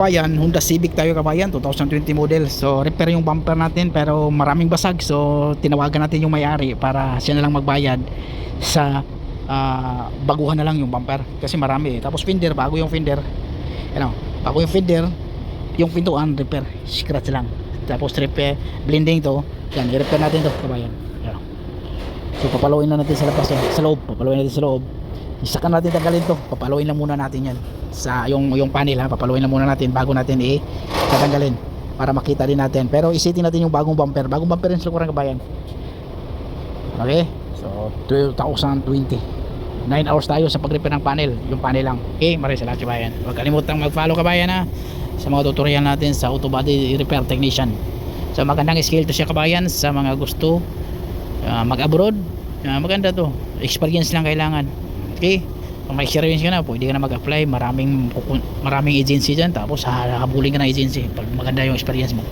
Kabayan, Honda Civic tayo kabayan, 2020 model. So repair yung bumper natin pero maraming basag. So tinawagan natin yung may-ari para siya na lang magbayad sa baguhan na lang yung bumper kasi marami eh. Tapos fender, bago yung fender. Ano, bago yung fender, yung pintuan repair, scratch lang. Tapos repair, blending to. Yan, i-repair natin to kabayan. Yan. So papaluin na natin sa labas, sa loob, papaluin natin sa loob. Saka natin tanggalin to, papaluin lang muna natin yan sa yung panel ha, papaluin lang muna natin bago natin tatanggalin para makita din natin. Pero isitin natin yung bagong bumper rin sa kurang kabayan. Okay, so 2020 9 hours tayo sa pag-repair ng panel, yung panel lang. Okay, maraming salamat kabayan. Huwag kalimutang mag-follow kabayan ha sa mga tutorial natin sa auto body repair technician. So magandang skill to siya kabayan sa mga gusto mag-abroad. Maganda to, experience lang kailangan. Okay, kung may experience ka na, pwede ka na mag-apply. Maraming agency dyan, tapos habulin ka ng agency pag maganda yung experience mo.